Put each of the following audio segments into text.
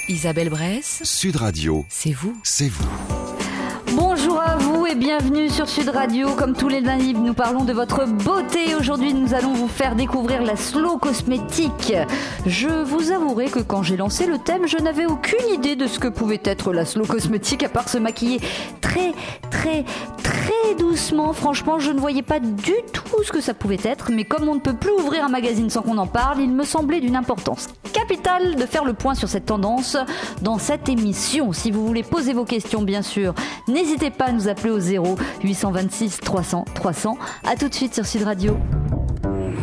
Isabelle Bresse, Sud Radio, c'est vous. c'est vous. Bonjour à vous et bienvenue sur Sud Radio. Comme tous les lundis, nous parlons de votre beauté. Aujourd'hui, nous allons vous faire découvrir la slow cosmétique. Je vous avouerai que quand j'ai lancé le thème, je n'avais aucune idée de ce que pouvait être la slow cosmétique, à part se maquiller très doucement. Franchement, je ne voyais pas du tout ce que ça pouvait être. Mais comme on ne peut plus ouvrir un magazine sans qu'on en parle, il me semblait d'une importance capitale de faire le point sur cette tendance dans cette émission. Si vous voulez poser vos questions, bien sûr, n'hésitez pas à nous appeler au 0826 300 300. A tout de suite sur Sud Radio.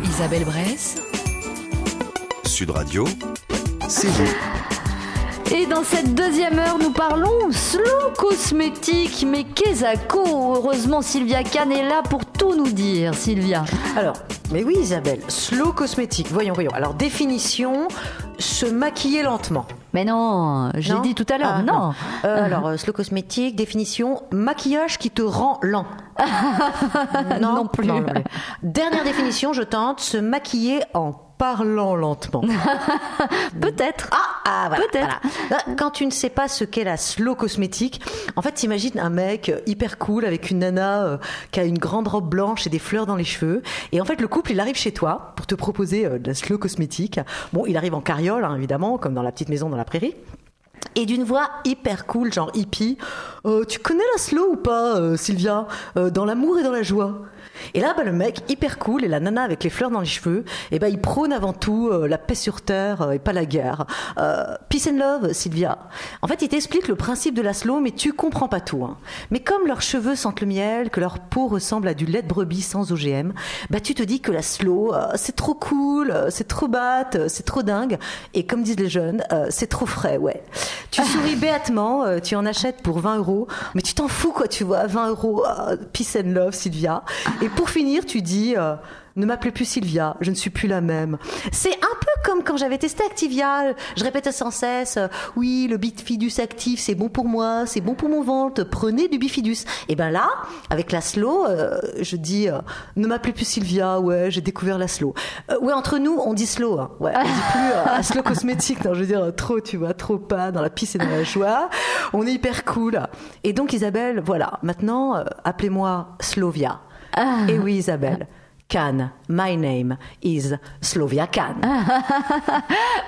Isabelle Bresse, Sud Radio, c'est vous. Et dans cette deuxième heure, nous parlons slow cosmétique. Mais qu'est-ce heureusement, Sylvia Kahn est là pour tout nous dire. Sylvia. Alors, mais oui Isabelle, slow cosmétique, voyons. Alors, définition, se maquiller lentement. Mais non, j'ai dit tout à l'heure, non. Alors, slow cosmétique, définition, maquillage qui te rend lent. Non plus. Non. Dernière définition, je tente, se maquiller en parlant lentement. Peut-être. Voilà, Peut-être. Voilà. Quand tu ne sais pas ce qu'est la slow cosmétique, en fait, t'imagines un mec hyper cool avec une nana qui a une grande robe blanche et des fleurs dans les cheveux. Et en fait, le couple, il arrive chez toi pour te proposer de la slow cosmétique. Bon, il arrive en carriole, hein, évidemment, comme dans la petite maison dans la prairie. Et d'une voix hyper cool, genre hippie. Tu connais la slow ou pas, Sylvia, dans l'amour et dans la joie? Et là, le mec hyper cool et la nana avec les fleurs dans les cheveux, il prône avant tout la paix sur terre et pas la guerre. Peace and love, Sylvia. En fait, il t'explique le principe de la slow, mais tu comprends pas tout. Hein. Mais comme leurs cheveux sentent le miel, que leur peau ressemble à du lait de brebis sans OGM, tu te dis que la slow, c'est trop cool, c'est trop batte, c'est trop dingue. Et comme disent les jeunes, c'est trop frais, ouais. Tu souris béatement, tu en achètes pour 20 €, mais tu t'en fous, quoi, tu vois, 20 €, peace and love, Sylvia. Et pour finir, tu dis ne m'appelez plus Sylvia, je ne suis plus la même. C'est un peu comme quand j'avais testé Activia. Je répétais sans cesse oui, le Bifidus actif, c'est bon pour moi, c'est bon pour mon ventre, prenez du Bifidus. Et là, avec la slow, je dis ne m'appelez plus Sylvia, ouais, j'ai découvert la slow. Ouais, entre nous, on dit slow, hein. Ouais, on dit plus la slow cosmétique, non, je veux dire trop, tu vois, trop pas dans la pisse et dans la joie. On est hyper cool. Et donc Isabelle, voilà, maintenant, appelez-moi Slovia. Et oui, Isabelle. Kahn, my name is Slovia Kahn.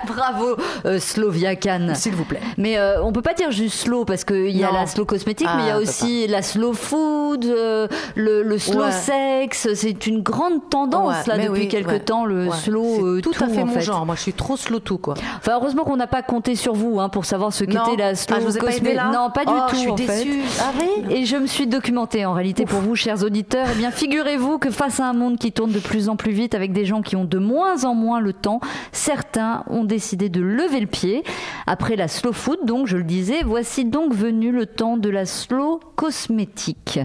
Bravo, Slovia Kahn. S'il vous plaît. Mais on peut pas dire juste slow parce qu'il y a la slow cosmétique, mais il y a aussi la slow food, le slow sex. C'est une grande tendance depuis quelque temps, le slow c'est tout à fait en mon genre. Moi, je suis trop slow tout, quoi. Enfin, heureusement qu'on n'a pas compté sur vous pour savoir ce qu'était la slow cosmétique. Non, pas du tout. Je suis déçue. Ah oui. Et je me suis documentée en réalité pour vous, chers auditeurs. Eh bien, figurez-vous que face à un monde qui tourne de plus en plus vite avec des gens qui ont de moins en moins le temps, certains ont décidé de lever le pied. Après la slow food, donc je le disais, voici donc venu le temps de la slow cosmétique.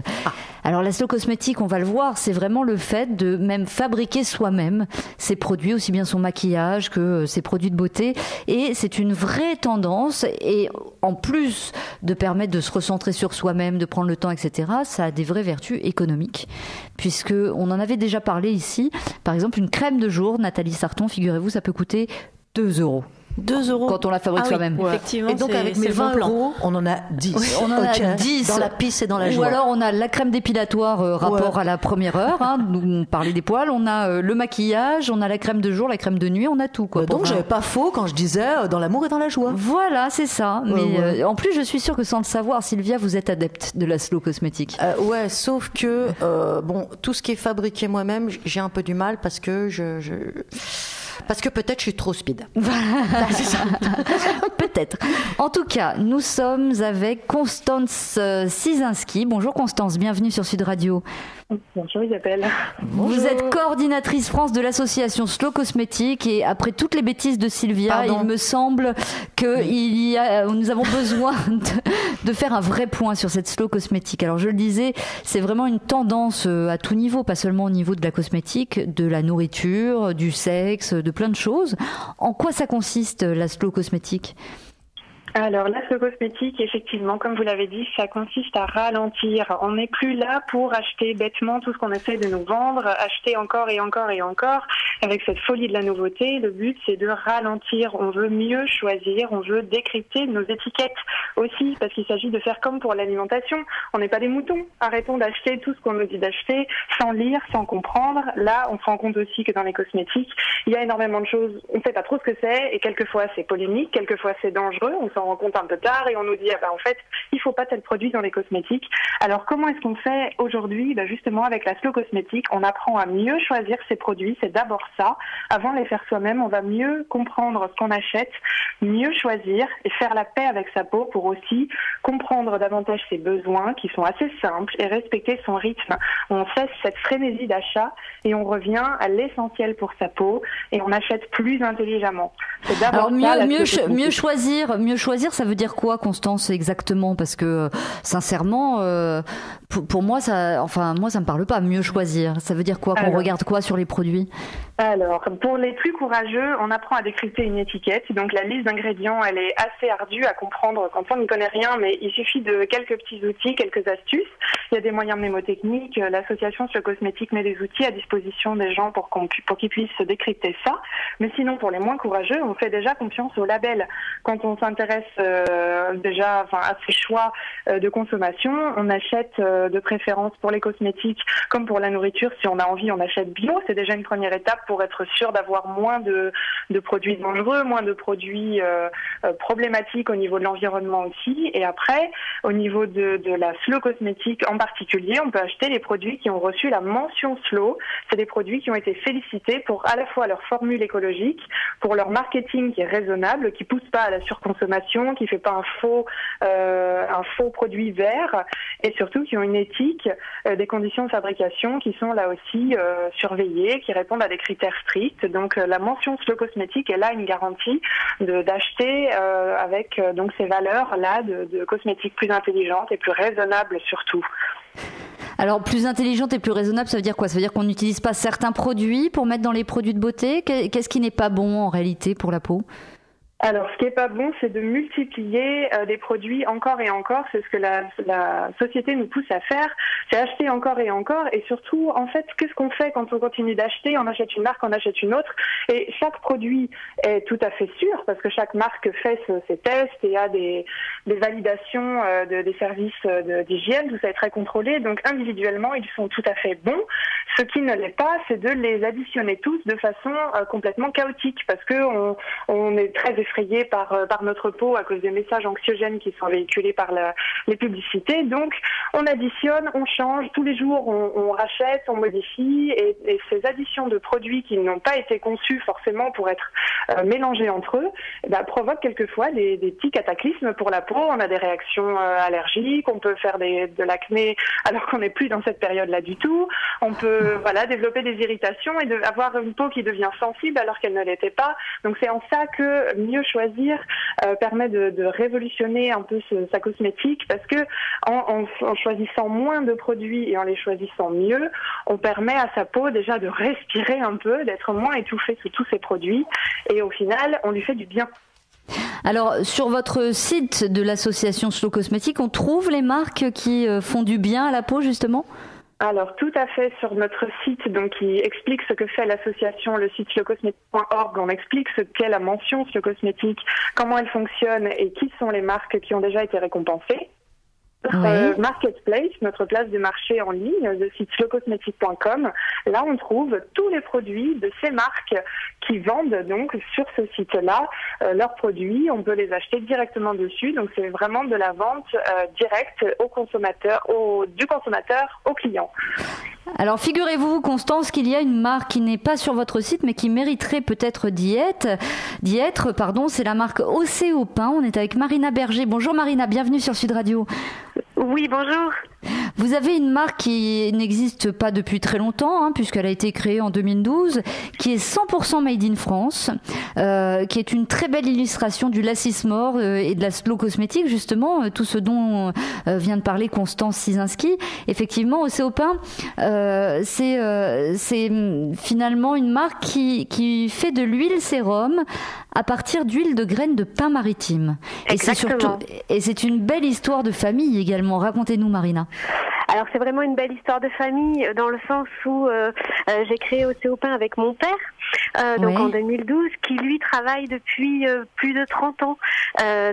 Alors la slow cosmétique, on va le voir, c'est vraiment le fait de même fabriquer soi-même ses produits, aussi bien son maquillage que ses produits de beauté. Et c'est une vraie tendance. Et en plus de permettre de se recentrer sur soi-même, de prendre le temps, etc., ça a des vraies vertus économiques. Puisque on en avait déjà parlé ici. Par exemple, une crème de jour, Nathalie Sarton, figurez-vous, ça peut coûter 2 €. 2 € quand on la fabrique soi-même. Ouais. Effectivement, et donc avec mes 20 € on en a 10. Oui, on en a 10 dans la pisse et dans la joie. Ou alors on a la crème dépilatoire rapport à la première heure. On parlait des poils. On a le maquillage, on a la crème de jour, la crème de nuit, on a tout, quoi. Donc j'avais pas faux quand je disais dans l'amour et dans la joie. Voilà, c'est ça. Mais en plus, je suis sûre que sans le savoir, Sylvia, vous êtes adepte de la slow cosmétique. Ouais, sauf que tout ce qui est fabriqué moi-même, j'ai un peu du mal parce que parce que peut-être je suis trop speed. C'est ça. Peut-être. En tout cas, nous sommes avec Constance Cizinski. Bonjour Constance, bienvenue sur Sud Radio. Bonjour Isabelle. Vous êtes coordinatrice France de l'association Slow Cosmétique et après toutes les bêtises de Sylvia, il me semble que nous avons besoin de faire un vrai point sur cette slow cosmétique. Alors je le disais, c'est vraiment une tendance à tout niveau, pas seulement au niveau de la cosmétique, de la nourriture, du sexe, de plein de choses. En quoi ça consiste la slow cosmétique ? Alors, la cosmétique, effectivement, comme vous l'avez dit, ça consiste à ralentir. On n'est plus là pour acheter bêtement tout ce qu'on essaie de nous vendre, acheter encore et encore et encore, avec cette folie de la nouveauté. Le but, c'est de ralentir. On veut mieux choisir, on veut décrypter nos étiquettes aussi, parce qu'il s'agit de faire comme pour l'alimentation. On n'est pas des moutons. Arrêtons d'acheter tout ce qu'on nous dit d'acheter, sans lire, sans comprendre. Là, on se rend compte aussi que dans les cosmétiques, il y a énormément de choses, on ne sait pas trop ce que c'est, et quelquefois c'est polémique, quelquefois c'est dangereux, on s'en rend compte un peu tard et on nous dit en fait il faut pas tel produit dans les cosmétiques. Alors comment est-ce qu'on fait aujourd'hui? Justement avec la slow cosmétique, on apprend à mieux choisir ses produits. C'est d'abord ça, avant de les faire soi-même, on va mieux comprendre ce qu'on achète, mieux choisir et faire la paix avec sa peau pour aussi comprendre davantage ses besoins qui sont assez simples et respecter son rythme. On cesse cette frénésie d'achat et on revient à l'essentiel pour sa peau et on achète plus intelligemment. C'est d'abord alors ça, mieux choisir, ça veut dire quoi, Constance, exactement? Parce que sincèrement, pour moi, ça me parle pas. Mieux choisir, ça veut dire quoi? Qu'on regarde quoi sur les produits? Alors, pour les plus courageux, on apprend à décrypter une étiquette. Donc, la liste d'ingrédients, elle est assez ardue à comprendre quand on n'y connaît rien, mais il suffit de quelques petits outils, quelques astuces. Il y a des moyens mnémotechniques. L'association Slow Cosmétique met des outils à disposition des gens pour qu'ils puissent décrypter ça. Mais sinon, pour les moins courageux, on fait déjà confiance au label. Quand on s'intéresse à ces choix de consommation, on achète de préférence pour les cosmétiques comme pour la nourriture. Si on a envie, on achète bio. C'est déjà une première étape pour être sûr d'avoir moins de produits dangereux, moins de produits problématiques au niveau de l'environnement aussi. Et après, au niveau de la slow cosmétique en particulier, on peut acheter les produits qui ont reçu la mention slow. C'est des produits qui ont été félicités pour à la fois leur formule écologique, pour leur marketing qui est raisonnable, qui pousse pas à la surconsommation, qui fait pas un faux produit vert, et surtout qui ont une éthique des conditions de fabrication qui sont là aussi surveillées, qui répondent à des critères stricts. Donc la mention slow cosmétique est là une garantie d'acheter avec donc ces valeurs là de cosmétiques plus intelligentes et plus raisonnables surtout. Alors, plus intelligente et plus raisonnable, ça veut dire quoi? Ça veut dire qu'on n'utilise pas certains produits pour mettre dans les produits de beauté? Qu'est-ce qui n'est pas bon en réalité pour la peau? Alors, ce qui est pas bon, c'est de multiplier des produits encore et encore. C'est ce que la société nous pousse à faire. C'est acheter encore et encore. Et surtout, en fait, qu'est-ce qu'on fait quand on continue d'acheter? On achète une marque, on achète une autre. Et chaque produit est tout à fait sûr parce que chaque marque fait ses tests et a des validations des services d'hygiène. Tout ça est très contrôlé. Donc, individuellement, ils sont tout à fait bons. Ce qui ne l'est pas, c'est de les additionner tous de façon complètement chaotique parce que on est très effrayé par notre peau à cause des messages anxiogènes qui sont véhiculés par les publicités. Donc, on additionne, on change. Tous les jours, on rachète, on modifie. Et ces additions de produits qui n'ont pas été conçus forcément pour être mélangés entre eux, provoquent quelquefois des petits cataclysmes pour la peau. On a des réactions allergiques. On peut faire de l'acné alors qu'on n'est plus dans cette période-là du tout. On peut développer des irritations et avoir une peau qui devient sensible alors qu'elle ne l'était pas. Donc, c'est en ça que mieux choisir permet de révolutionner un peu sa cosmétique parce que en choisissant moins de produits et en les choisissant mieux, on permet à sa peau déjà de respirer un peu, d'être moins étouffée sous tous ces produits et au final, on lui fait du bien. Alors, sur votre site de l'association Slow Cosmétique, on trouve les marques qui font du bien à la peau justement ? Alors, tout à fait, sur notre site, donc, qui explique ce que fait l'association, le site slowcosmetic.org, on explique ce qu'est la mention Slow Cosmétique, comment elle fonctionne et qui sont les marques qui ont déjà été récompensées. Notre marketplace, notre place de marché en ligne, le site slowcosmetic.com. Là, on trouve tous les produits de ces marques qui vendent donc sur ce site-là leurs produits. On peut les acheter directement dessus. Donc, c'est vraiment de la vente directe au consommateur, du consommateur au client. Alors, figurez-vous, Constance, qu'il y a une marque qui n'est pas sur votre site, mais qui mériterait peut-être d'y être. C'est la marque OC au pain. On est avec Marina Berger. Bonjour Marina, bienvenue sur Sud Radio. Oui, bonjour. Vous avez une marque qui n'existe pas depuis très longtemps, puisqu'elle a été créée en 2012, qui est 100% made in France, qui est une très belle illustration du lassismore et de la slow cosmétique, justement, tout ce dont vient de parler Constance Cisinski. Effectivement, Océopin, c'est finalement une marque qui fait de l'huile sérum à partir d'huile de graines de pin maritime. Exactement. Et c'est une belle histoire de famille également. Racontez-nous, Marina. Alors c'est vraiment une belle histoire de famille dans le sens où j'ai créé Océopin avec mon père, donc en 2012, qui lui travaille depuis plus de 30 ans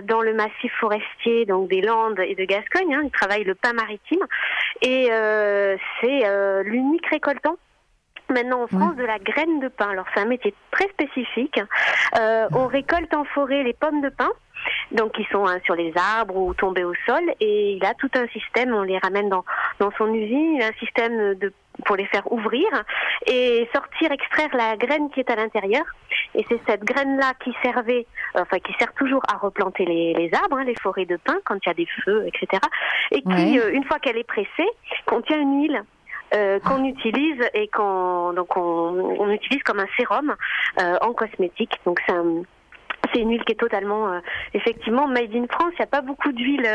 dans le massif forestier, donc des Landes et de Gascogne. Il travaille le pin maritime et c'est l'unique récoltant maintenant en France de la graine de pin. Alors c'est un métier très spécifique. On récolte en forêt les pommes de pin, donc qui sont sur les arbres ou tombés au sol, et il a tout un système, on les ramène dans son usine, il a un système pour les faire ouvrir et extraire la graine qui est à l'intérieur. Et c'est cette graine-là qui sert toujours à replanter les arbres, les forêts de pin quand il y a des feux, etc. Et qui, une fois qu'elle est pressée, contient une huile qu'on utilise et qu'on utilise comme un sérum en cosmétique. Donc c'est une huile qui est totalement effectivement made in France. Il n'y a pas beaucoup d'huile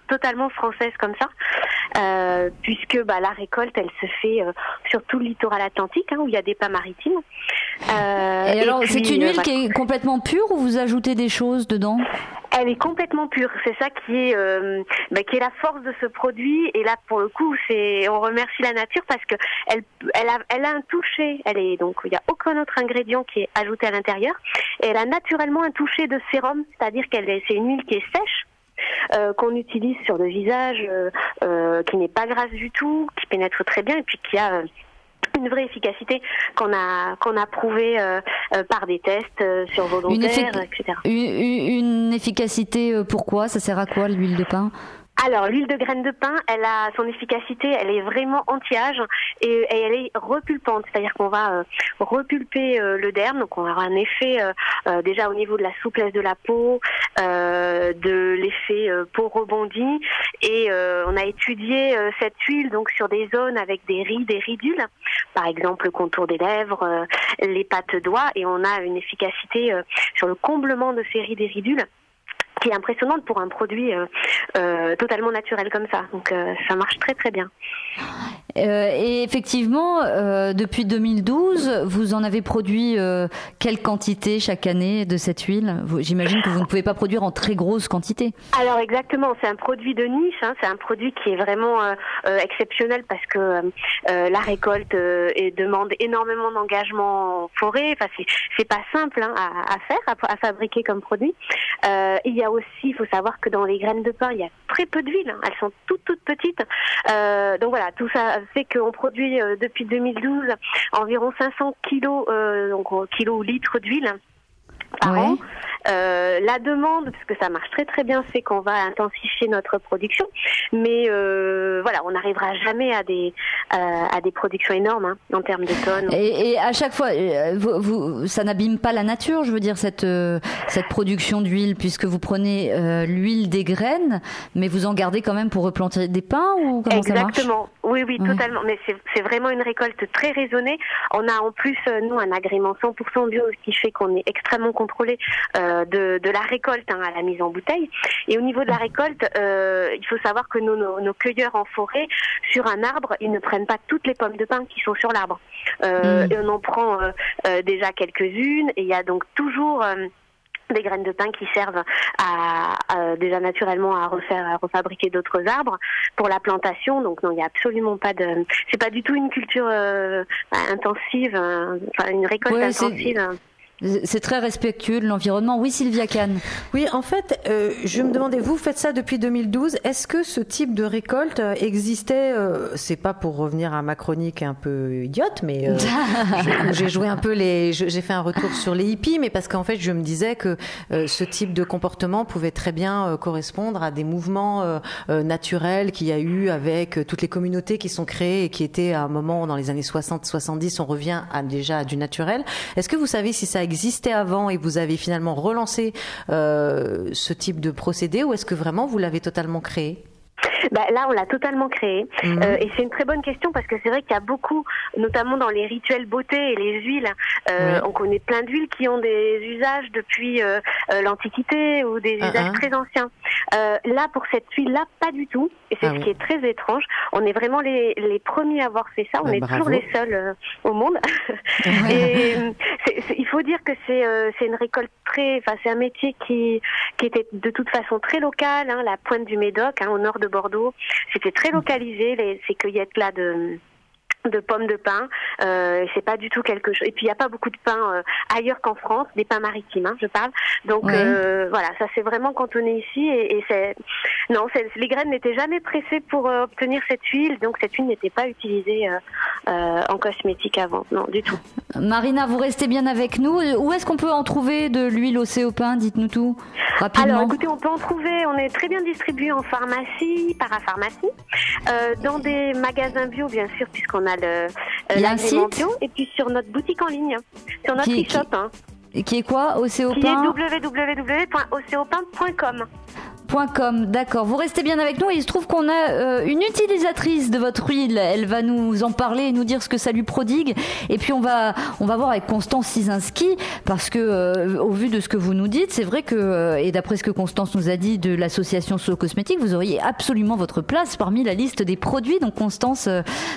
totalement française comme ça, puisque la récolte elle se fait sur tout le littoral atlantique où il y a des pins maritimes. Et alors c'est une huile qui est complètement pure ou vous ajoutez des choses dedans? Elle est complètement pure, c'est ça qui est la force de ce produit. Et là, pour le coup, on remercie la nature parce que elle a un toucher. Il y a aucun autre ingrédient qui est ajouté à l'intérieur. Et elle a naturellement un toucher de sérum, c'est-à-dire c'est une huile qui est sèche, qu'on utilise sur le visage, qui n'est pas grasse du tout, qui pénètre très bien et puis qui a une vraie efficacité qu'on a prouvée par des tests sur volontaires, etc. Une efficacité, pourquoi? Ça sert à quoi l'huile de pin? Alors, l'huile de graines de pin, elle a son efficacité, elle est vraiment anti-âge et elle est repulpante, c'est-à-dire qu'on va repulper le derme, donc on va avoir un effet déjà au niveau de la souplesse de la peau, de l'effet peau rebondie, et on a étudié cette huile donc sur des zones avec des ridules, par exemple le contour des lèvres, les pattes doigts, et on a une efficacité sur le comblement de ces rides et ridules qui est impressionnante pour un produit totalement naturel comme ça. Donc ça marche très très bien. Et effectivement, depuis 2012, vous en avez produit quelle quantité chaque année de cette huile? J'imagine que vous ne pouvez pas produire en très grosse quantité. Alors exactement, c'est un produit de niche, c'est un produit qui est vraiment exceptionnel parce que la récolte demande énormément d'engagement en forêt. Enfin, c'est pas simple à faire, à fabriquer comme produit. Il y a aussi, il faut savoir que dans les graines de pin, il y a très peu d'huile. Elles sont toutes petites. Donc voilà, tout ça fait qu'on produit depuis 2012 environ 500 kilos, donc kilos ou litres d'huile par an. La demande, parce que ça marche très très bien, c'est qu'on va intensifier notre production, mais voilà, on n'arrivera jamais à des productions énormes en termes de tonnes. Et à chaque fois, ça n'abîme pas la nature, je veux dire, cette production d'huile, puisque vous prenez l'huile des graines, mais vous en gardez quand même pour replanter des pins, ou comment ça marche? Exactement, oui, totalement. Mais c'est vraiment une récolte très raisonnée. On a en plus, nous, un agrément 100% bio, ce qui fait qu'on est extrêmement contrôlé de la récolte à la mise en bouteille. Et au niveau de la récolte, il faut savoir que nos cueilleurs en forêt, sur un arbre, ils ne prennent pas toutes les pommes de pin qui sont sur l'arbre. Et on en prend déjà quelques-unes, et il y a donc toujours des graines de pin qui servent déjà naturellement à refabriquer d'autres arbres pour la plantation. Donc non, il n'y a absolument pas c'est pas du tout une culture intensive, une récolte intensive. C'est très respectueux de l'environnement. Oui, Sylvia Kahn. Oui, en fait, je me demandais, vous faites ça depuis 2012. Est-ce que ce type de récolte existait c'est pas pour revenir à ma chronique un peu idiote, mais j'ai joué un peu j'ai fait un retour sur les hippies, mais parce qu'en fait, je me disais que ce type de comportement pouvait très bien correspondre à des mouvements naturels qu'il y a eu avec toutes les communautés qui sont créées et qui étaient à un moment dans les années 60-70. On revient déjà à du naturel. Est-ce que vous savez si ça existait avant et vous avez finalement relancé ce type de procédé, ou est-ce que vraiment vous l'avez totalement créé? Là, on l'a totalement créé. Et c'est une très bonne question parce que c'est vrai qu'il y a beaucoup, notamment dans les rituels beauté et les huiles, on connaît plein d'huiles qui ont des usages depuis l'Antiquité ou des usages très anciens. Là, pour cette huile-là, pas du tout. Et c'est ce qui est très étrange. On est vraiment les premiers à avoir fait ça. On est toujours les seuls au monde. Et il faut dire que c'est une récolte c'est un métier qui était de toute façon très local, la pointe du Médoc, au nord de Bordeaux. C'était très localisé, ces cueillettes-là de pommes de pin, c'est pas du tout quelque chose. Et puis il y a pas beaucoup de pain ailleurs qu'en France, des pains maritimes, je parle. Donc voilà, ça c'est vraiment cantonné ici et les graines n'étaient jamais pressées pour obtenir cette huile, donc cette huile n'était pas utilisée en cosmétique avant, non du tout. Marina, vous restez bien avec nous. Où est-ce qu'on peut en trouver de l'huile au Océopin? Dites-nous tout rapidement. Alors écoutez, on peut en trouver, on est très bien distribué en pharmacie, parapharmacie, dans des magasins bio bien sûr, puisqu'on a l'agrémentation, et puis sur notre boutique en ligne, sur notre e-shop. Qui est quoi, Océopin? Qui est www.oceopin.com. D'accord, vous restez bien avec nous. Il se trouve qu'on a une utilisatrice de votre huile. Elle va nous en parler et nous dire ce que ça lui prodigue. Et puis on va voir avec Constance Cisinski, parce que au vu de ce que vous nous dites, c'est vrai que, et d'après ce que Constance nous a dit de l'association Slow Cosmétique, vous auriez absolument votre place parmi la liste des produits. Donc Constance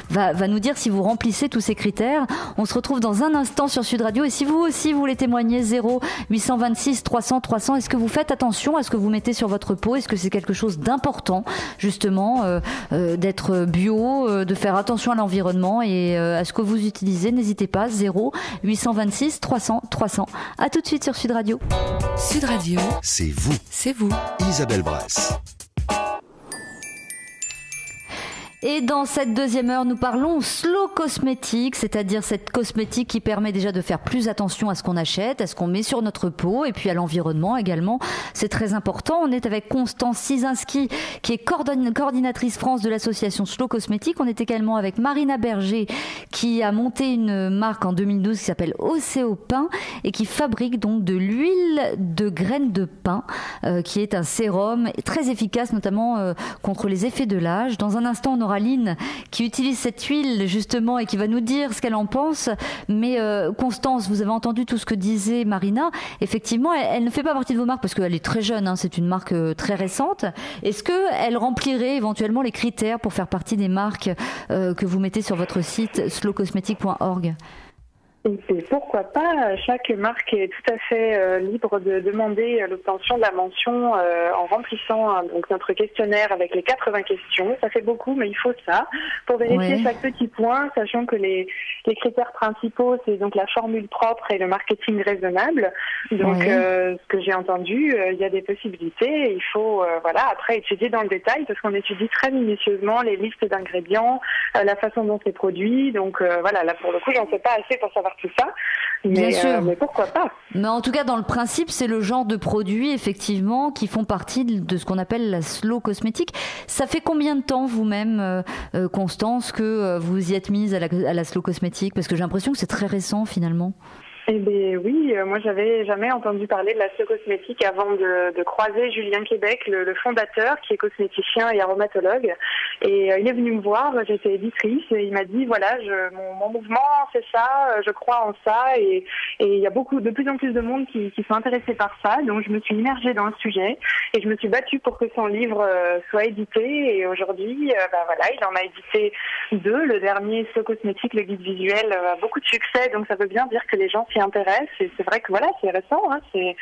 va nous dire si vous remplissez tous ces critères. On se retrouve dans un instant sur Sud Radio. Et si vous aussi vous voulez témoigner, 0826 300 300, est-ce que vous faites attention à ce que vous mettez sur votre peau? Est-ce que c'est quelque chose d'important, justement, d'être bio, de faire attention à l'environnement et à ce que vous utilisez? N'hésitez pas, 0826 300 300. À tout de suite sur Sud Radio. Sud Radio, c'est vous. c'est vous. Isabelle Bress. Et dans cette deuxième heure, nous parlons slow cosmétique, c'est-à-dire cette cosmétique qui permet déjà de faire plus attention à ce qu'on achète, à ce qu'on met sur notre peau et puis à l'environnement également. C'est très important. On est avec Constance Cisinski, qui est coordinatrice France de l'association Slow Cosmétique. On est également avec Marina Berger, qui a monté une marque en 2012 qui s'appelle Océopin et qui fabrique donc de l'huile de graines de pin, qui est un sérum très efficace, notamment contre les effets de l'âge. Dans un instant, on aura Aline qui utilise cette huile justement et qui va nous dire ce qu'elle en pense. Mais Constance, vous avez entendu tout ce que disait Marina. Effectivement, elle ne fait pas partie de vos marques parce qu'elle est très jeune, c'est une marque très récente. Est-ce qu'elle remplirait éventuellement les critères pour faire partie des marques que vous mettez sur votre site slowcosmetic.org? Et pourquoi pas, chaque marque est tout à fait libre de demander l'obtention de la mention en remplissant donc notre questionnaire avec les 80 questions. Ça fait beaucoup, mais il faut ça pour vérifier chaque petit point, sachant que les critères principaux, c'est donc la formule propre et le marketing raisonnable. Donc, ce que j'ai entendu, il y a des possibilités. Il faut après étudier dans le détail parce qu'on étudie très minutieusement les listes d'ingrédients, la façon dont c'est produit. Donc là pour le coup, j'en sais pas assez pour savoir tout ça, mais pourquoi pas. Mais en tout cas, dans le principe, c'est le genre de produits effectivement qui font partie de ce qu'on appelle la slow cosmétique. Ça fait combien de temps vous-même, Constance, que vous y êtes mise à la slow cosmétique? Parce que j'ai l'impression que c'est très récent finalement. Eh bien oui, moi j'avais jamais entendu parler de la slow cosmétique avant de croiser Julien Québec, le fondateur, qui est cosméticien et aromatologue. Et il est venu me voir, j'étais éditrice, et il m'a dit voilà, mon mouvement c'est ça, je crois en ça, et il y a de plus en plus de monde qui sont intéressés par ça. Donc je me suis immergée dans le sujet et je me suis battue pour que son livre soit édité. Et aujourd'hui, il en a édité 2. Le dernier, Slow Cosmétique, le guide visuel, a beaucoup de succès, donc ça veut bien dire que les gens s'y intéressent. Et c'est vrai que c'est récent, c'est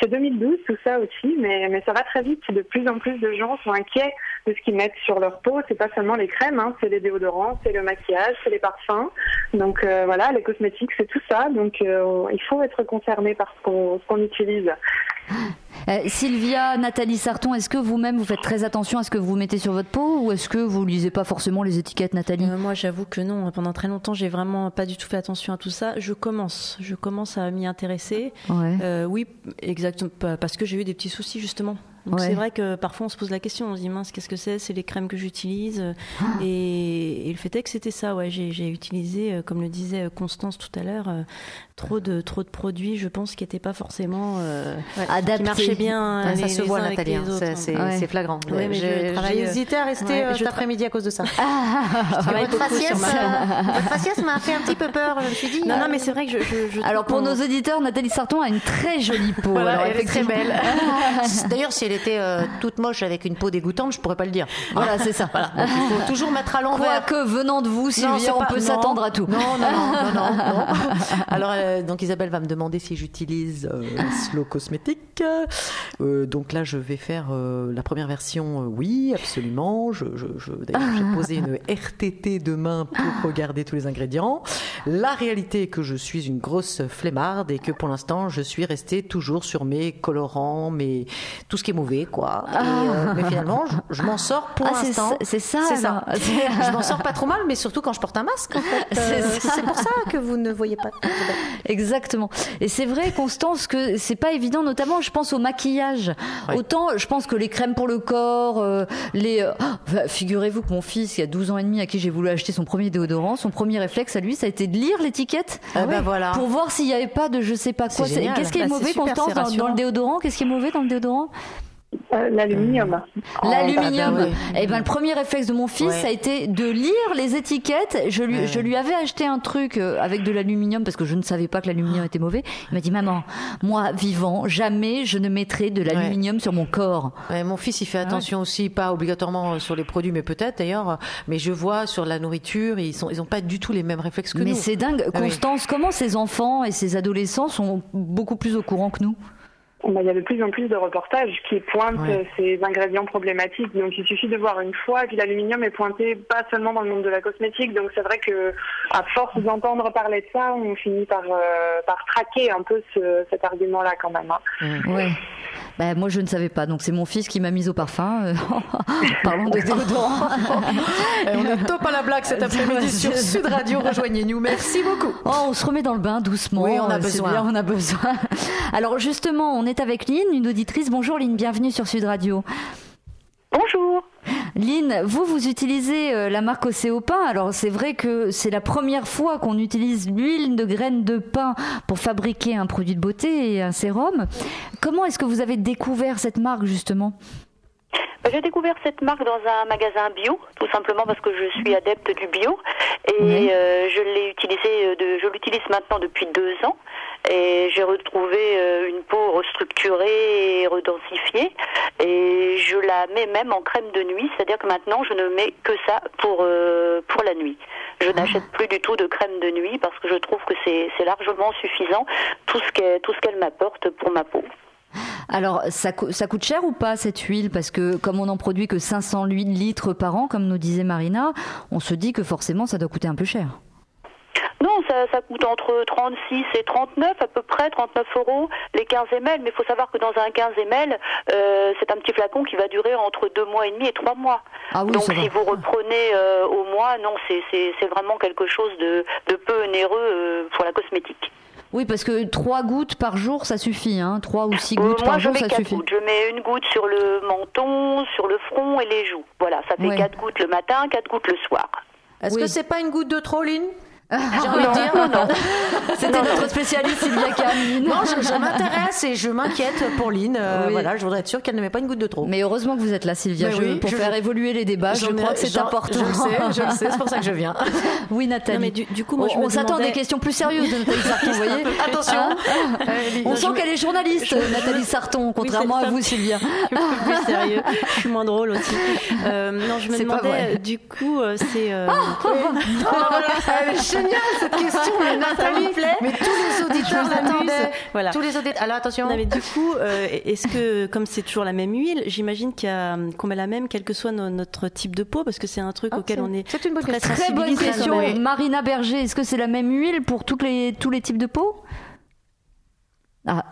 2012 tout ça aussi, mais ça va très vite. De plus en plus de gens sont inquiets de ce qu'ils mettent sur leur peau. C'est pas seulement les crèmes, c'est les déodorants, c'est le maquillage, c'est les parfums. Donc les cosmétiques, c'est tout ça. Donc il faut être concerné par ce qu'on utilise. Sylvia, Nathalie Sarton, est-ce que vous-même vous faites très attention à ce que vous mettez sur votre peau ou est-ce que vous lisez pas forcément les étiquettes, Nathalie? Moi, j'avoue que non. Pendant très longtemps, j'ai vraiment pas du tout fait attention à tout ça. Je commence à m'y intéresser. Oui, exactement, parce que j'ai eu des petits soucis justement. Donc c'est vrai que parfois on se pose la question, on se dit mince, qu'est-ce que c'est les crèmes que j'utilise et le fait est que c'était ça, j'ai utilisé, comme le disait Constance tout à l'heure, trop de produits, je pense, qui n'étaient pas forcément adaptés. Qui marchaient bien. Ça se voit, Nathalie. C'est flagrant. Ouais, j'ai hésité à rester cet après-midi à cause de ça. Votre faciès m'a fait un petit peu peur. Je me suis dit. Non, mais c'est vrai que je alors pour nos auditeurs, Nathalie Sarton a une très jolie peau. Voilà, alors, elle est très belle. D'ailleurs, si elle était toute moche avec une peau dégoûtante, je pourrais pas le dire. Voilà, c'est ça. Voilà. Donc, il faut toujours mettre à l'envers. Quoique venant de vous, Sylvia, on peut s'attendre à tout. Non. Alors, donc Isabelle va me demander si j'utilise Slow Cosmétique. Donc là, je vais faire la première version. Oui, absolument. D'ailleurs, j'ai posé une RTT demain pour regarder tous les ingrédients. La réalité est que je suis une grosse flemmarde et que pour l'instant, je suis restée toujours sur mes colorants, tout ce qui est mauvais, quoi. Mais finalement, je m'en sors pour l'instant. C'est ça. Je m'en sors pas trop mal, mais surtout quand je porte un masque, en fait. C'est pour ça que vous ne voyez pas. Exactement. Et c'est vrai, Constance, que c'est pas évident, notamment, je pense au maquillage. Ouais. Autant, je pense que les crèmes pour le corps, figurez-vous que mon fils, il y a 12 ans et demi, à qui j'ai voulu acheter son premier déodorant, son premier réflexe à lui, ça a été de lire l'étiquette voilà. pour voir s'il n'y avait pas de je sais pas quoi. Qu'est-ce qui est mauvais, Constance, dans le déodorant? Qu'est-ce qui est mauvais dans le déodorant? L'aluminium. L'aluminium. Et ben le premier réflexe de mon fils, ça a été de lire les étiquettes. Je lui avais acheté un truc avec de l'aluminium parce que je ne savais pas que l'aluminium était mauvais. Il m'a dit: maman, moi vivant, jamais je ne mettrai de l'aluminium sur mon corps. Mon fils, il fait attention aussi, pas obligatoirement sur les produits, mais peut-être d'ailleurs. Mais je vois sur la nourriture, ils ont pas du tout les mêmes réflexes que nous. Mais c'est dingue, Constance. Comment ces enfants et ces adolescents sont beaucoup plus au courant que nous? Il y a de plus en plus de reportages qui pointent ces ingrédients problématiques. Donc il suffit de voir une fois, et puis l'aluminium est pointé pas seulement dans le monde de la cosmétique. Donc c'est vrai que à force d'entendre parler de ça, on finit par traquer un peu cet argument-là quand même. Ouais. Moi je ne savais pas, donc c'est mon fils qui m'a mise au parfum. Parlons de déodorant. On est top à la blague cet après-midi sur Sud Radio. Rejoignez-nous, merci beaucoup. On se remet dans le bain doucement. Oui, on a besoin. Bien, on a besoin. Alors justement, on est avec Lynn, une auditrice. Bonjour Lynn, bienvenue sur Sud Radio. Bonjour. Lynn, vous utilisez la marque Océo Pain. Alors c'est vrai que c'est la première fois qu'on utilise l'huile de graines de pin pour fabriquer un produit de beauté et un sérum. Comment est-ce que vous avez découvert cette marque justement ? J'ai découvert cette marque dans un magasin bio, tout simplement parce que je suis adepte du bio et je l'utilise maintenant depuis 2 ans et j'ai retrouvé une peau restructurée et redensifiée et je la mets même en crème de nuit, c'est-à-dire que maintenant je ne mets que ça pour la nuit. Je n'achète plus du tout de crème de nuit parce que je trouve que c'est largement suffisant tout ce qu'elle m'apporte pour ma peau. Alors, ça coûte cher ou pas cette huile? Parce que comme on n'en produit que 500 litres par an, comme nous disait Marina, on se dit que forcément ça doit coûter un peu cher. Non, ça coûte entre 36 et 39, à peu près 39 € les 15 ml. Mais il faut savoir que dans un 15 ml, c'est un petit flacon qui va durer entre 2 mois et demi et 3 mois. Ah oui, donc si vous reprenez au mois, non, c'est vraiment quelque chose de peu onéreux pour la cosmétique. Oui, parce que 3 gouttes par jour, ça suffit, hein. 3 ou 6 gouttes par jour, ça suffit. Gouttes. Je mets 1 goutte sur le menton, sur le front et les joues. Voilà, ça fait 4 gouttes le matin, 4 gouttes le soir. Est-ce que c'est pas une goutte de trop, Lynn? J'ai envie de dire non. C'était notre spécialiste Sylvia Kahn. Non, je m'intéresse et je m'inquiète pour Lynn. Voilà, je voudrais être sûre qu'elle ne met pas une goutte de trop. Mais heureusement que vous êtes là, Sylvia, pour faire évoluer les débats. Je crois que c'est important. Je le sais, c'est pour ça que je viens. Oui, Nathalie. Non, mais du coup, moi, on s'attend à des questions plus sérieuses de Nathalie Sarton, vous voyez. Attention. On sent qu'elle est journaliste, Nathalie Sarton, contrairement à vous, Sylvia. Un peu plus sérieux. Je suis moins drôle aussi. Non, je me demandais, du coup, c'est. Elle est géniale cette question. Nathalie, mais tous les auditeurs l'attendaient. Voilà. Tous les auditeurs. Alors attention. Non, mais du coup, est-ce que, comme c'est toujours la même huile, j'imagine qu'on met la même, quel que soit notre type de peau, parce que c'est un truc auquel on est une bonne question. Très bonne question. Marina Berger, est-ce que c'est la même huile pour tous les types de peau?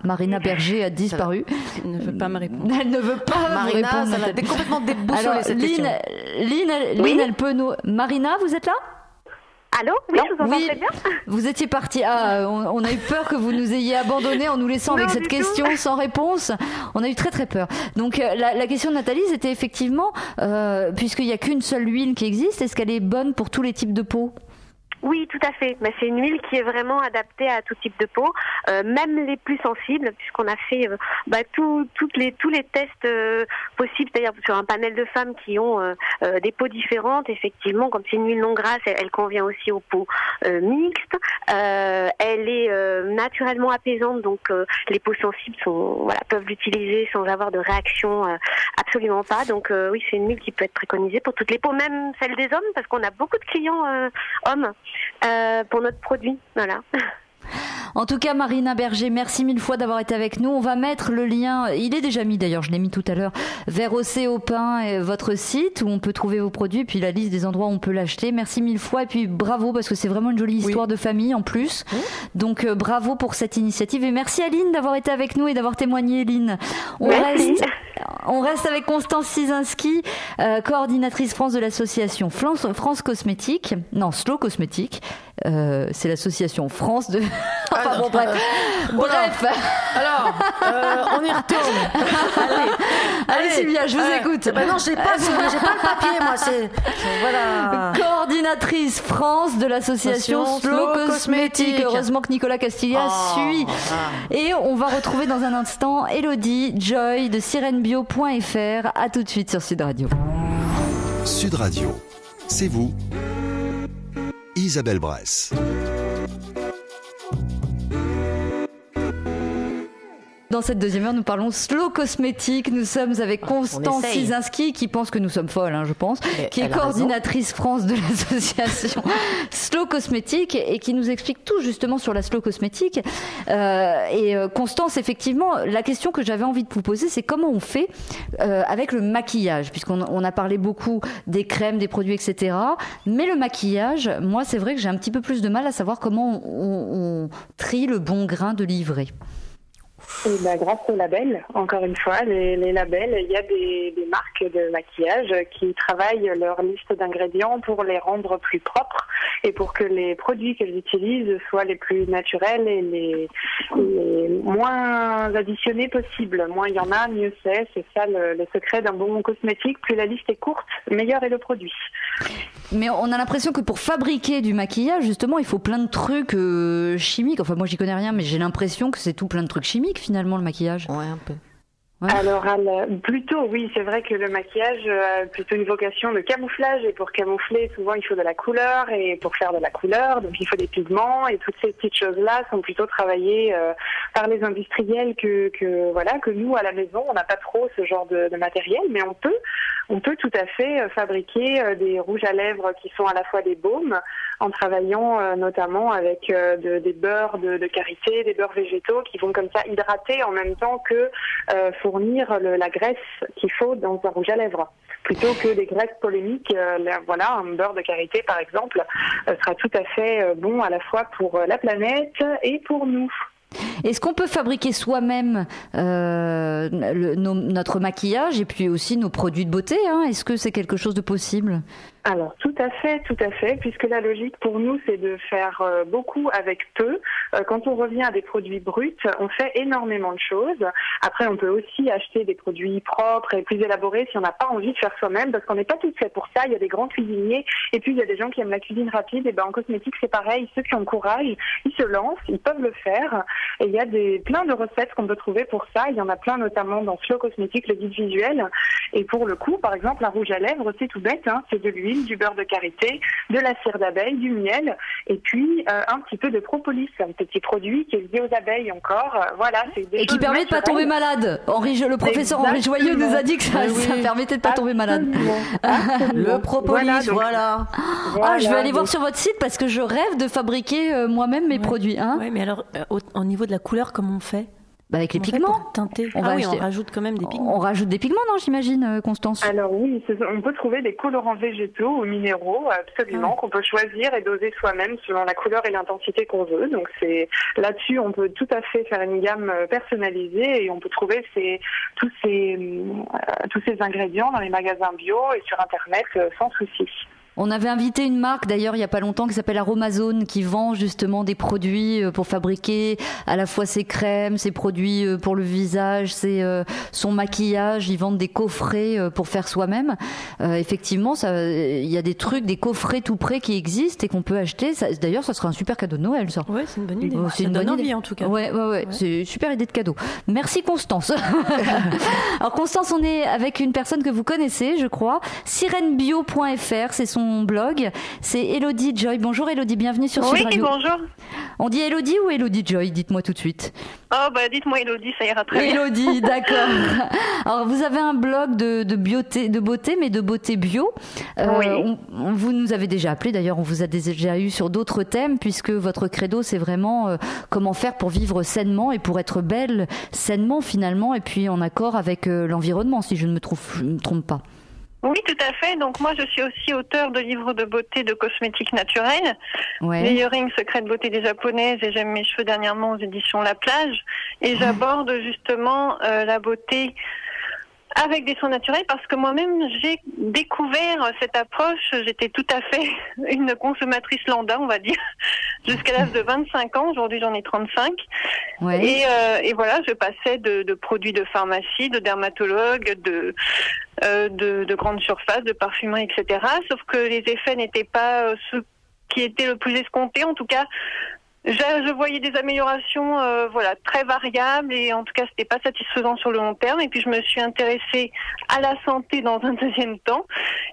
Marina Berger a disparu. Elle ne veut pas me répondre. Elle ne veut pas me répondre. Ça va complètement déboussoler cette question. Lynn, elle peut nous. Marina, vous êtes là? Allô? Oui, je vous entends très bien. Vous étiez partie. On a eu peur que vous nous ayez abandonnés en nous laissant avec cette question sans réponse. On a eu très très peur. Donc la question de Nathalie, c'était effectivement, puisqu'il n'y a qu'une seule huile qui existe, est-ce qu'elle est bonne pour tous les types de peau? Oui, tout à fait. Mais c'est une huile qui est vraiment adaptée à tout type de peau, même les plus sensibles, puisqu'on a fait tous les tests possibles, c'est-à-dire sur un panel de femmes qui ont des peaux différentes. Effectivement, comme c'est une huile non grasse, elle convient aussi aux peaux mixtes. Elle est naturellement apaisante, donc les peaux sensibles peuvent l'utiliser sans avoir de réaction, absolument pas. Donc oui, c'est une huile qui peut être préconisée pour toutes les peaux, même celles des hommes, parce qu'on a beaucoup de clients hommes pour notre produit. Voilà. En tout cas, Marina Berger, merci mille fois d'avoir été avec nous. On va mettre le lien, il est déjà mis d'ailleurs, je l'ai mis tout à l'heure, vers Océ au Pain, votre site où on peut trouver vos produits, puis la liste des endroits où on peut l'acheter. Merci mille fois et puis bravo parce que c'est vraiment une jolie histoire de famille en plus. Donc bravo pour cette initiative et merci à Lynn d'avoir été avec nous et d'avoir témoigné, Lynn. On reste avec Constance Cizinski, coordinatrice France de l'association France Cosmétique, non Slow Cosmétique. C'est l'association France de... Enfin bon, bref. Alors, on y retourne. Allez Sylvia, je vous écoute. Non, j'ai pas le papier, moi. Voilà. Coordinatrice France de l'association Slow Cosmétique. Heureusement que Nicolas Castilla suit. Et on va retrouver dans un instant Elodie Joy de sirenebio.fr. À tout de suite sur Sud Radio. Sud Radio, c'est vous. Isabelle Bresse. Dans cette deuxième heure, nous parlons Slow Cosmétique. Nous sommes avec Constance Cizinski, qui pense que nous sommes folles, je pense, qui est coordinatrice France de l'association Slow Cosmétique et qui nous explique tout justement sur la Slow Cosmétique. Constance, effectivement, la question que j'avais envie de vous poser, c'est comment on fait avec le maquillage, puisqu'on a parlé beaucoup des crèmes, des produits, etc. Mais le maquillage, moi, c'est vrai que j'ai un petit peu plus de mal à savoir comment on trie le bon grain de livret. Grâce aux labels, encore une fois, les labels, il y a des marques de maquillage qui travaillent leur liste d'ingrédients pour les rendre plus propres et pour que les produits qu'elles utilisent soient les plus naturels et les moins additionnés possibles. Moins il y en a, mieux c'est. C'est ça le secret d'un bon cosmétique. Plus la liste est courte, meilleur est le produit. Mais on a l'impression que pour fabriquer du maquillage, justement, il faut plein de trucs chimiques. Enfin, moi, j'y connais rien, mais j'ai l'impression que c'est tout plein de trucs chimiques, finalement, le maquillage. Ouais, un peu. Ouais. Alors, plutôt, oui, c'est vrai que le maquillage a plutôt une vocation de camouflage. Et pour camoufler, souvent, il faut de la couleur. Et pour faire de la couleur, donc il faut des pigments. Et toutes ces petites choses-là sont plutôt travaillées par les industriels que nous, à la maison, on n'a pas trop ce genre de matériel. Mais on peut tout à fait fabriquer des rouges à lèvres qui sont à la fois des baumes, en travaillant notamment avec des beurres de karité, des beurres végétaux qui vont comme ça hydrater en même temps que fournir la graisse qu'il faut dans un rouge à lèvres. Plutôt que des graisses polémiques, un beurre de karité par exemple sera tout à fait bon à la fois pour la planète et pour nous. Est-ce qu'on peut fabriquer soi-même notre maquillage et puis aussi nos produits de beauté, Est-ce que c'est quelque chose de possible ? Alors tout à fait, puisque la logique pour nous c'est de faire beaucoup avec peu. Quand on revient à des produits bruts, on fait énormément de choses. Après on peut aussi acheter des produits propres et plus élaborés si on n'a pas envie de faire soi-même, parce qu'on n'est pas toutes fait pour ça. Il y a des grands cuisiniers et puis il y a des gens qui aiment la cuisine rapide. Et en cosmétique c'est pareil, ceux qui ont le courage, ils se lancent, ils peuvent le faire. Et il y a plein de recettes qu'on peut trouver pour ça. Il y en a plein notamment dans Slow Cosmétique, le guide visuel. Et pour le coup, par exemple, un rouge à lèvres, c'est tout bête, c'est de l'huile, du beurre de karité, de la cire d'abeille, du miel, et puis un petit peu de propolis, un petit produit qui est lié aux abeilles encore. Et qui permet de pas tomber malade. Le professeur Henri Joyeux nous a dit que ça permettait de pas tomber malade. Le propolis, voilà. Je vais aller voir sur votre site parce que je rêve de fabriquer moi-même mes produits. Oui, mais alors, au niveau de la couleur, comment on fait ? Avec les pigments. Teinter. On rajoute quand même des pigments. On rajoute des pigments, non, j'imagine, Constance ? Alors oui, on peut trouver des colorants végétaux ou minéraux, absolument, qu'on peut choisir et doser soi-même selon la couleur et l'intensité qu'on veut. Donc là-dessus, on peut tout à fait faire une gamme personnalisée et on peut trouver tous ces ingrédients dans les magasins bio et sur Internet sans souci. On avait invité une marque d'ailleurs il n'y a pas longtemps qui s'appelle Aromazone qui vend justement des produits pour fabriquer à la fois ses crèmes, ses produits pour le visage, son maquillage. Ils vendent des coffrets pour faire soi-même. Effectivement, il y a des trucs, des coffrets tout prêts qui existent et qu'on peut acheter. D'ailleurs, ça sera un super cadeau de Noël, ça. Ouais, c'est une bonne idée. C'est une bonne idée en tout cas. Ouais. C'est une super idée de cadeau. Merci Constance. Alors Constance, on est avec une personne que vous connaissez, je crois. Sirenebio.fr, c'est son blog. C'est Elodie Joy. Bonjour Elodie, bienvenue sur Sud Radio. Oui, bonjour. On dit Elodie ou Elodie Joy? Dites-moi tout de suite. Oh, dites-moi Elodie, ça ira très bien. Elodie, d'accord. Alors, vous avez un blog de beauté, mais de beauté bio. Oui. Vous nous avez déjà appelé, d'ailleurs, on vous a déjà eu sur d'autres thèmes, puisque votre credo, c'est vraiment comment faire pour vivre sainement et pour être belle sainement, finalement, et puis en accord avec l'environnement, si je ne me trompe pas. Oui, tout à fait. Donc moi, je suis aussi auteure de livres de beauté, de cosmétiques naturels. Les earrings secrets de beauté des japonaises et j'aime mes cheveux dernièrement aux éditions La Plage. Et j'aborde justement la beauté avec des soins naturels parce que moi-même, j'ai découvert cette approche. J'étais tout à fait une consommatrice lambda, on va dire, jusqu'à l'âge de 25 ans. Aujourd'hui, j'en ai 35. Et voilà, je passais de produits de pharmacie, de dermatologue, de grandes surfaces, de parfumerie, etc. Sauf que les effets n'étaient pas ceux qui étaient le plus escomptés. En tout cas, je voyais des améliorations très variables et en tout cas c'était pas satisfaisant sur le long terme. Et puis je me suis intéressée à la santé dans un deuxième temps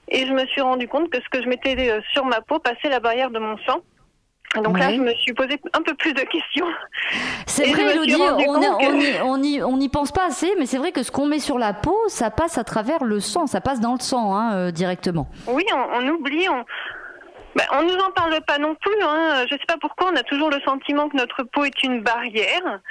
et je me suis rendu compte que ce que je mettais sur ma peau passait la barrière de mon sang. Donc là, je me suis posé un peu plus de questions. C'est vrai, Elodie, on n'y pense pas assez, mais c'est vrai que ce qu'on met sur la peau, ça passe à travers le sang, ça passe dans le sang directement. Oui, on oublie, on nous en parle pas non plus. Je sais pas pourquoi on a toujours le sentiment que notre peau est une barrière,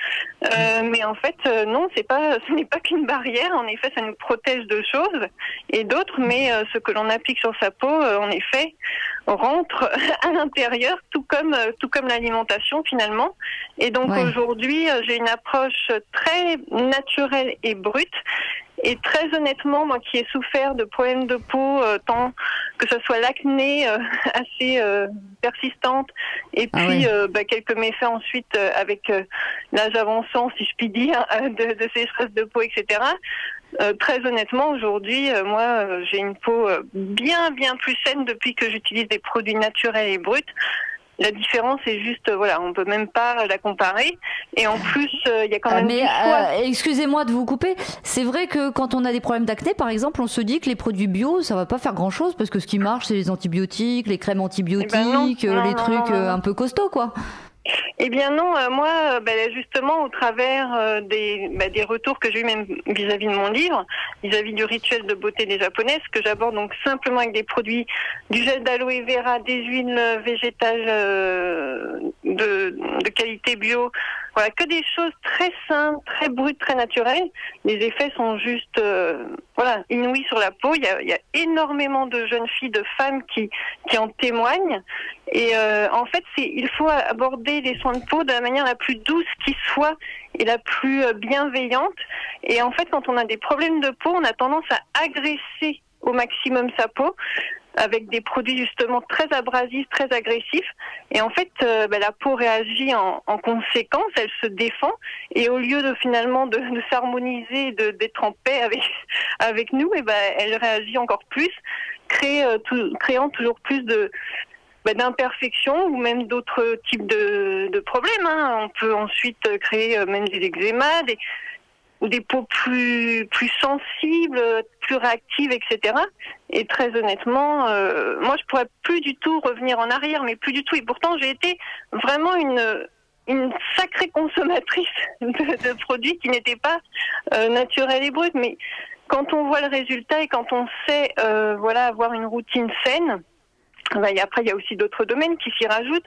mais en fait non, ce n'est pas qu'une barrière. En effet, ça nous protège de choses et d'autres, mais ce que l'on applique sur sa peau, en effet, rentre à l'intérieur, tout comme l'alimentation finalement. Et donc aujourd'hui, j'ai une approche très naturelle et brute. Et très honnêtement, moi qui ai souffert de problèmes de peau, tant que ce soit l'acné assez persistante, et puis quelques méfaits ensuite avec l'âge avançant, si je puis dire, de sécheresse de peau, etc. Très honnêtement, aujourd'hui, moi, j'ai une peau bien plus saine depuis que j'utilise des produits naturels et bruts. La différence est juste, on peut même pas la comparer. Et en plus, il y a quand même du choix. Excusez-moi de vous couper. C'est vrai que quand on a des problèmes d'acné, par exemple, on se dit que les produits bio, ça va pas faire grand-chose parce que ce qui marche, c'est les antibiotiques, les crèmes antibiotiques, les trucs un peu costauds, quoi. Eh bien non, moi, justement, au travers des retours que j'ai eu même vis-à-vis de mon livre, vis-à-vis du rituel de beauté des japonaises, que j'aborde donc simplement avec des produits, du gel d'aloe vera, des huiles végétales de qualité bio, que des choses très simples, très brutes, très naturelles. Les effets sont juste inouïs sur la peau. Il y a énormément de jeunes filles, de femmes qui en témoignent. Et en fait, il faut aborder les soins de peau de la manière la plus douce qui soit et la plus bienveillante. Et en fait, quand on a des problèmes de peau, on a tendance à agresser au maximum sa peau avec des produits justement très abrasifs, très agressifs. Et en fait, la peau réagit en conséquence, elle se défend. Et au lieu de finalement de s'harmoniser, d'être en paix avec nous, elle réagit encore plus, créant toujours plus d'imperfections ou même d'autres types de problèmes. On peut ensuite créer même des eczémas, des peaux plus sensibles, plus réactives, etc. Et très honnêtement, moi je pourrais plus du tout revenir en arrière, mais plus du tout. Et pourtant j'ai été vraiment une sacrée consommatrice de produits qui n'étaient pas naturels et bruts. Mais quand on voit le résultat et quand on sait avoir une routine saine, après, il y a aussi d'autres domaines qui s'y rajoutent.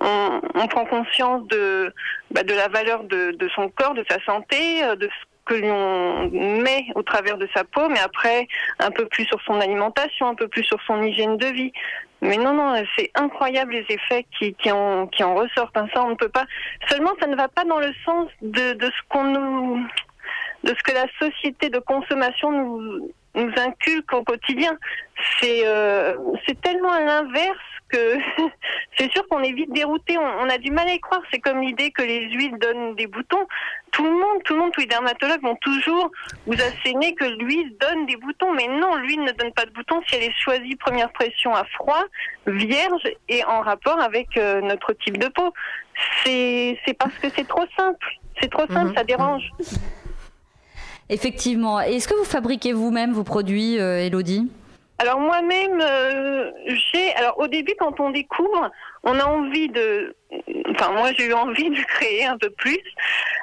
On prend conscience de la valeur de son corps, de sa santé, de ce que l'on met au travers de sa peau, mais après, un peu plus sur son alimentation, un peu plus sur son hygiène de vie. Mais non, c'est incroyable les effets qui en ressortent. Ça, on ne peut pas. Seulement, ça ne va pas dans le sens de ce que la société de consommation nous inculque au quotidien. C'est tellement à l'inverse que c'est sûr qu'on est vite dérouté. On a du mal à y croire. C'est comme l'idée que les huiles donnent des boutons. Tout le monde, tous les dermatologues vont toujours vous asséner que l'huile donne des boutons. Mais non, l'huile ne donne pas de boutons si elle est choisie première pression à froid, vierge et en rapport avec notre type de peau. C'est parce que c'est trop simple. C'est trop simple, ça dérange. Effectivement. Est-ce que vous fabriquez vous-même vos produits, Élodie ? Alors moi-même, alors au début quand on découvre, on a envie moi j'ai eu envie de créer un peu plus,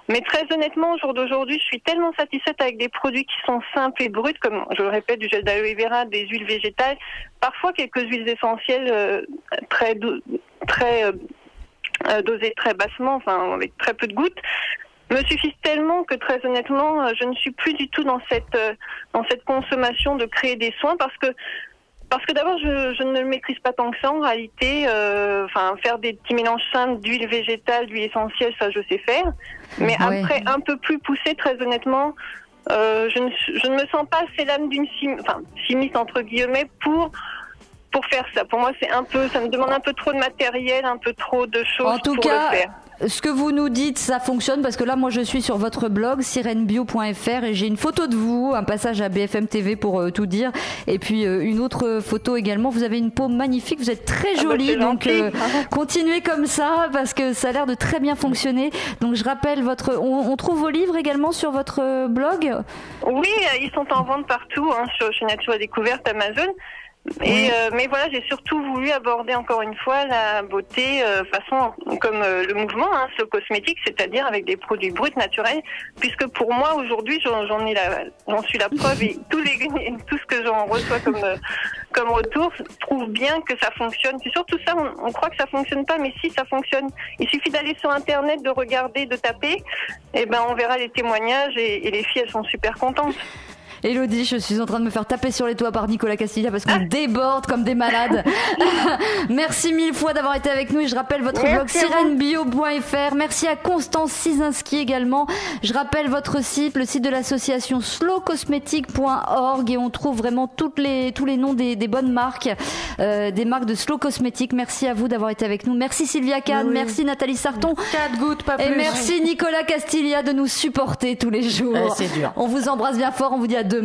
mais très honnêtement au jour d'aujourd'hui, je suis tellement satisfaite avec des produits qui sont simples et bruts, comme je le répète, du gel d'aloe vera, des huiles végétales, parfois quelques huiles essentielles très dosées très bassement, avec très peu de gouttes, me suffisent tellement que très honnêtement, je ne suis plus du tout dans cette consommation de créer des soins parce que d'abord je ne le maîtrise pas tant que ça en réalité. Faire des petits mélanges simples d'huile végétale, d'huile essentielle, ça je sais faire. Mais après un peu plus poussé, très honnêtement, je ne me sens pas assez l'âme d'une chimiste entre guillemets pour faire ça. Pour moi, ça me demande un peu trop de matériel, un peu trop de choses en tout pour cas, le faire. Ce que vous nous dites, ça fonctionne parce que là, moi, je suis sur votre blog sirenebio.fr et j'ai une photo de vous, un passage à BFM TV pour tout dire, et puis une autre photo également. Vous avez une peau magnifique, vous êtes très jolie, donc continuez comme ça parce que ça a l'air de très bien fonctionner. Donc, je rappelle on trouve vos livres également sur votre blog. Oui, ils sont en vente partout, chez Nature et Découverte, Amazon. Mais voilà, j'ai surtout voulu aborder encore une fois la beauté façon comme le mouvement slow cosmétique, c'est-à-dire avec des produits bruts naturels, puisque pour moi aujourd'hui j'en suis la preuve et tout ce que j'en reçois comme retour prouve bien que ça fonctionne. C'est surtout ça, on croit que ça fonctionne pas, mais si ça fonctionne. Il suffit d'aller sur internet, de regarder, de taper, et on verra les témoignages et les filles elles sont super contentes. Élodie, je suis en train de me faire taper sur les toits par Nicolas Castilla parce qu'on déborde comme des malades. Merci mille fois d'avoir été avec nous et je rappelle votre blog sirenebio.fr. Merci à Constance Cizinski également. Je rappelle votre site, le site de l'association slowcosmetic.org et on trouve vraiment tous les noms des bonnes marques, des marques de slow cosmétique. Merci à vous d'avoir été avec nous. Merci Sylvia Kahn, merci Nathalie Sarton. 4 gouttes, pas plus. Et merci Nicolas Castilla de nous supporter tous les jours. C'est dur. On vous embrasse bien fort, on vous dit à demain.